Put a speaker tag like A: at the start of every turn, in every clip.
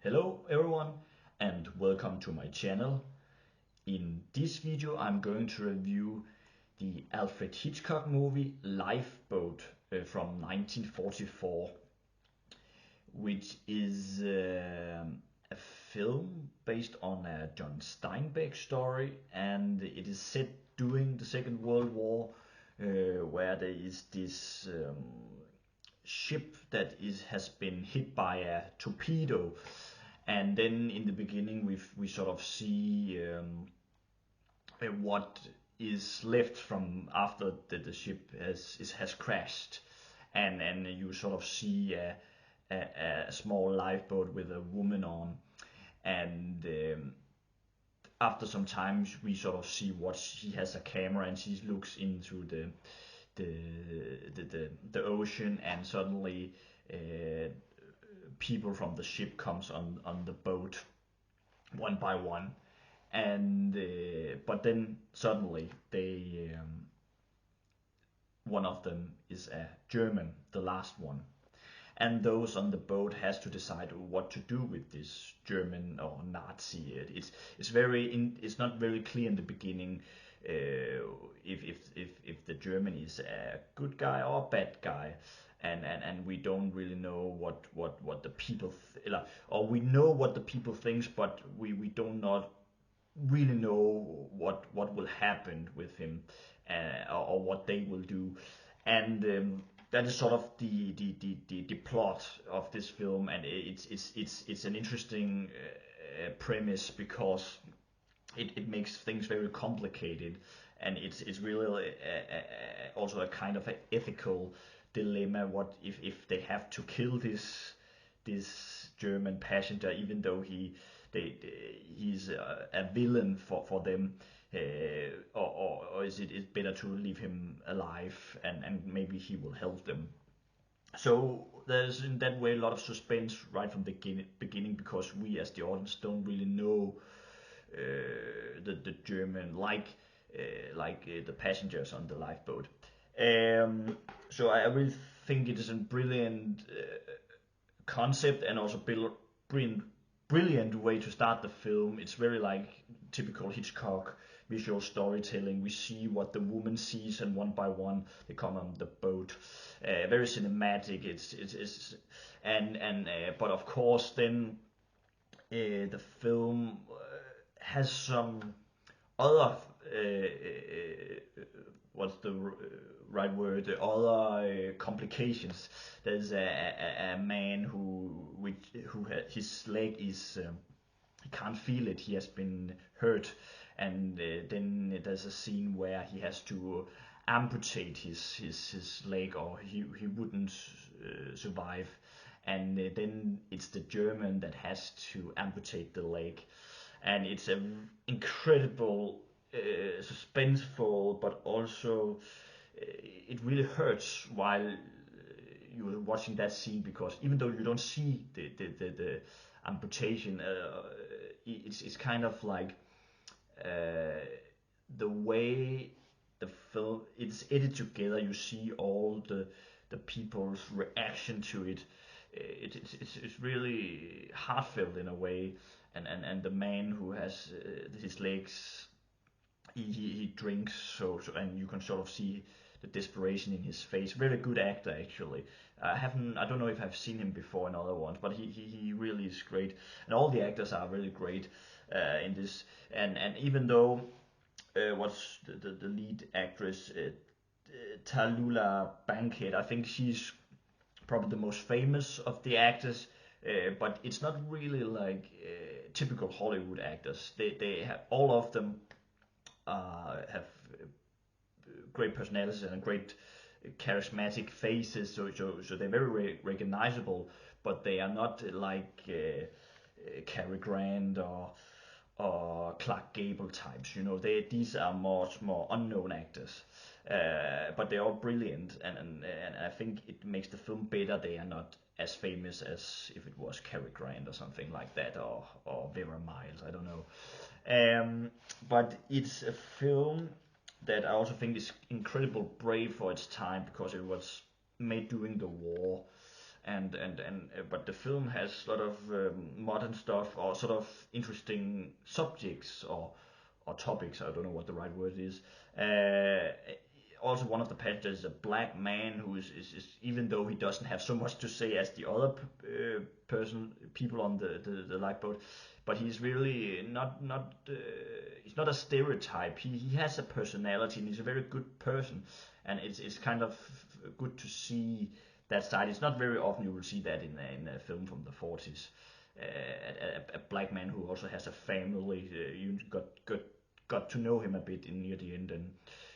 A: Hello everyone and welcome to my channel. In this video I'm going to review the Alfred Hitchcock movie Lifeboat from 1944, which is a film based on a John Steinbeck story, and it is set during the Second World War, where there is this ship that has been hit by a torpedo, and then in the beginning we sort of see what is left from after the ship has crashed, and you sort of see a small lifeboat with a woman on, and after some time we sort of see what she has a camera and she looks into the ocean, and suddenly people from the ship comes on the boat one by one, and but then suddenly they one of them is a German, the last one, and those on the boat has to decide what to do with this German or Nazi. It's not very clear in the beginning if the German is a good guy or a bad guy, and we don't really know what the people or we know what the people thinks, but we do not really know what will happen with him, or what they will do, and that is sort of the plot of this film, and it's an interesting premise because it makes things very complicated, and it's really also a kind of an ethical dilemma. What if they have to kill this German passenger, even though he's a villain for them, or is it better to leave him alive, and maybe he will help them. So there's in that way a lot of suspense right from the beginning, because we as the audience don't really know the German, the passengers on the lifeboat. So I really think it is a brilliant concept, and also brilliant, brilliant way to start the film. It's very like typical Hitchcock visual storytelling. We see what the woman sees, and one by one they come on the boat. Very cinematic. It's but of course then the film has some other what's the right word? The other complications. There's a man his leg is he can't feel it. He has been hurt, and then there's a scene where he has to amputate his leg, or he wouldn't survive. And then it's the German that has to amputate the leg, and it's a incredible suspenseful, but also it really hurts while you're watching that scene, because even though you don't see the amputation, it's kind of like the way the film it's edited together. You see all the people's reaction to it. It's really heartfelt in a way, and the man who has his legs, he drinks, and you can sort of see the desperation in his face. Very good actor, actually. I don't know if I've seen him before in other ones, but he really is great, and all the actors are really great in this. And even though what's the lead actress, Tallulah Bankhead, I think she's probably the most famous of the actors, but it's not really like typical Hollywood actors. They have, all of them have great personalities and great charismatic faces, so they're very recognizable, but they are not like Cary Grant or Clark Gable types. These are much more unknown actors, but they're all brilliant, and I think it makes the film better. They are not as famous as if it was Cary Grant or something like that, or Vera Miles. I don't know. But it's a film that I also think is incredibly brave for its time, because it was made during the war, but the film has a lot of modern stuff or sort of interesting subjects or topics. I don't know what the right word is. Also, one of the passages is a black man who is even though he doesn't have so much to say as the other people on the lifeboat, but he's really not he's not a stereotype. He has a personality and he's a very good person, and it's kind of good to see that side. It's not very often you will see that in a film from the 40s. A black man who also has a family. You got to know him a bit in near the end, and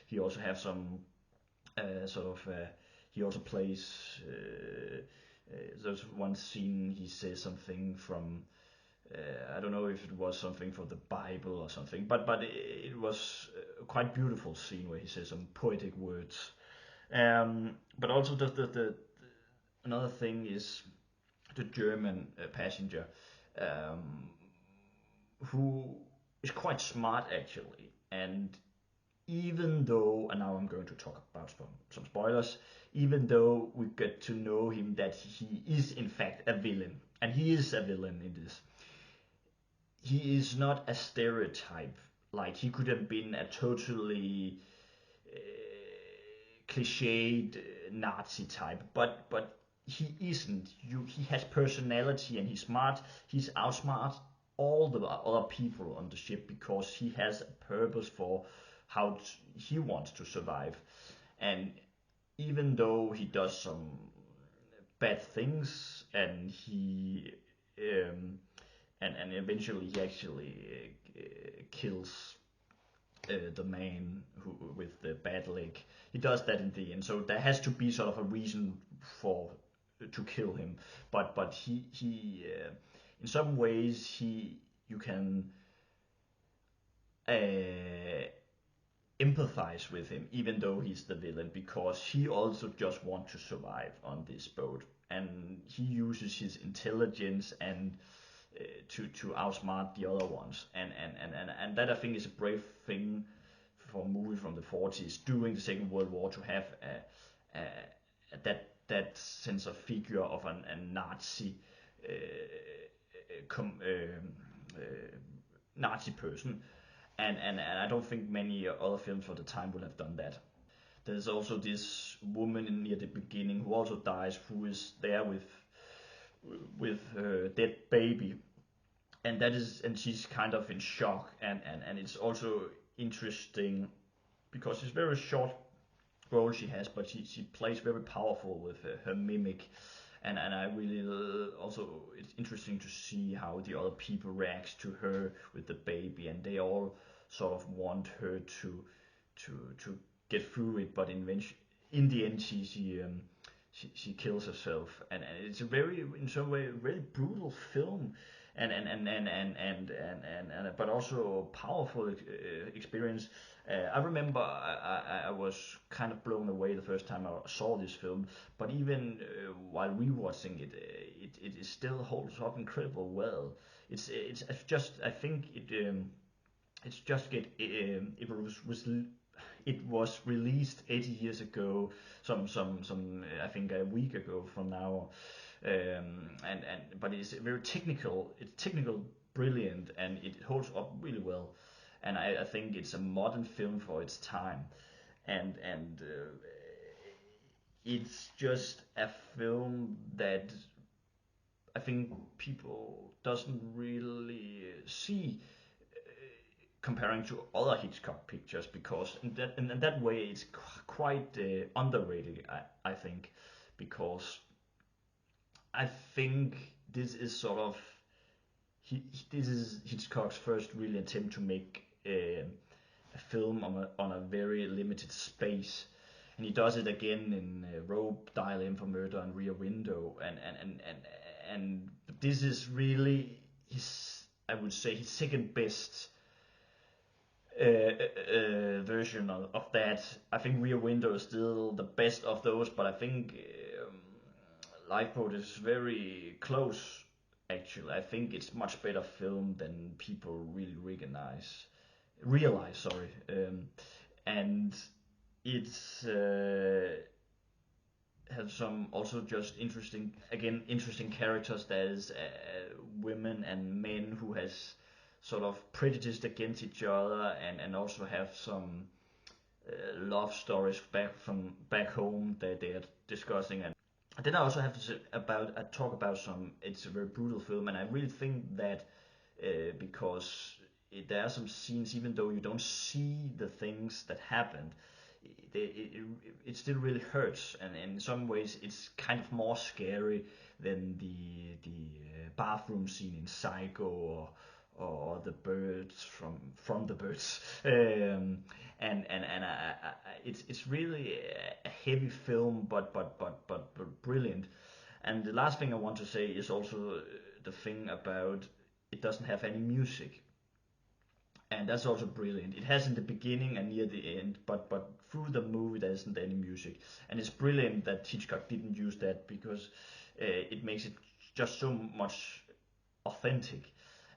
A: he also have some he also plays. There's one scene he says something from. I don't know if it was something from the Bible or something, but it was a quite beautiful scene where he says some poetic words. But also the another thing is the German passenger, who is quite smart actually, and even though, and now I'm going to talk about some spoilers, even though we get to know him that he is in fact a villain, and he is a villain in this, he is not a stereotype. Like, he could have been a totally cliched Nazi type, but he isn't. He has personality and he's smart. He's outsmart all the other people on the ship because he has a purpose for how he wants to survive. And even though he does some bad things and he and eventually he actually kills the man who with the bad leg. He does that in the end, so there has to be sort of a reason for to kill him. But he in some ways you can empathize with him, even though he's the villain, because he also just wants to survive on this boat, and he uses his intelligence and to outsmart the other ones, and that I think is a brave thing for a movie from the 40s during the Second World War to have that sense of figure of a Nazi Nazi person, and I don't think many other films for the time would have done that. There's also this woman near the beginning who also dies, who is there with her dead baby, and she's kind of in shock, and it's also interesting because it's very short role she has, but she plays very powerful with her mimic, and I really also it's interesting to see how the other people react to her with the baby, and they all sort of want her to get through it, but in the end she kills herself, and it's a very, in some way, a very brutal film, and but also powerful experience. I remember I was kind of blown away the first time I saw this film, but even while rewatching it, it still holds up incredibly well. It's just, I think it's just it was released 80 years ago, some I think a week ago from now, but it's very technical. It's technical brilliant, and it holds up really well. And I think it's a modern film for its time, and it's just a film that I think people doesn't really see comparing to other Hitchcock pictures, because in that way it's quite underrated, I think, because I think this is sort of this is Hitchcock's first real attempt to make a film on a very limited space, and he does it again in Rope, Dial M for Murder, and Rear Window, and this is really his, I would say, his second best version of that. I think Rear Window is still the best of those, but I think Lifeboat is very close. Actually, I think it's much better film than people really realize. Sorry, and it's have some also just interesting characters. There's women and men who has sort of prejudiced against each other, and also have some love stories back home that they are discussing. And then I also have to say about talk about some. It's a very brutal film, and I really think that because there are some scenes, even though you don't see the things that happened, it still really hurts, and in some ways it's kind of more scary than the bathroom scene in Psycho, or the birds from the birds. It's really a heavy film, but brilliant. And the last thing I want to say is also the thing about it doesn't have any music, and that's also brilliant. It has in the beginning and near the end, but through the movie there isn't any music, and it's brilliant that Hitchcock didn't use that, because it makes it just so much authentic.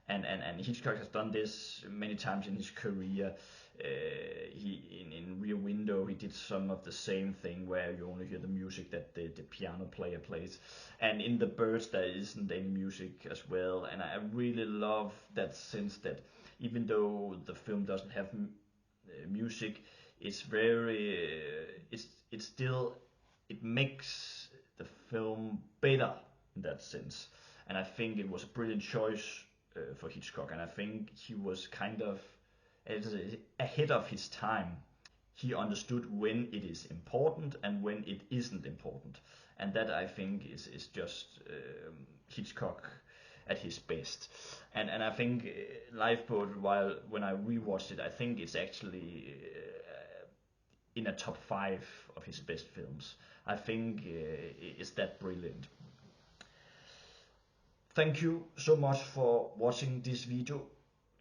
A: And Hitchcock has done this many times in his career. In Rear Window he did some of the same thing, where you only hear the music that the piano player plays, and in The Birds there isn't any music as well. And I really love that sense that even though the film doesn't have music, it's very it's still, it makes the film better in that sense. And I think it was a brilliant choice for Hitchcock, and I think he was kind of ahead of his time. He understood when it is important and when it isn't important, and that I think is just Hitchcock at his best. And I think Lifeboat, when I rewatched it, I think it's actually in a top 5 of his best films. I think it's that brilliant. Thank you so much for watching this video.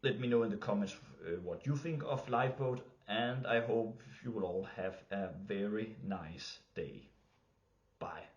A: Let me know in the comments what you think of Lifeboat, and I hope you will all have a very nice day. Bye.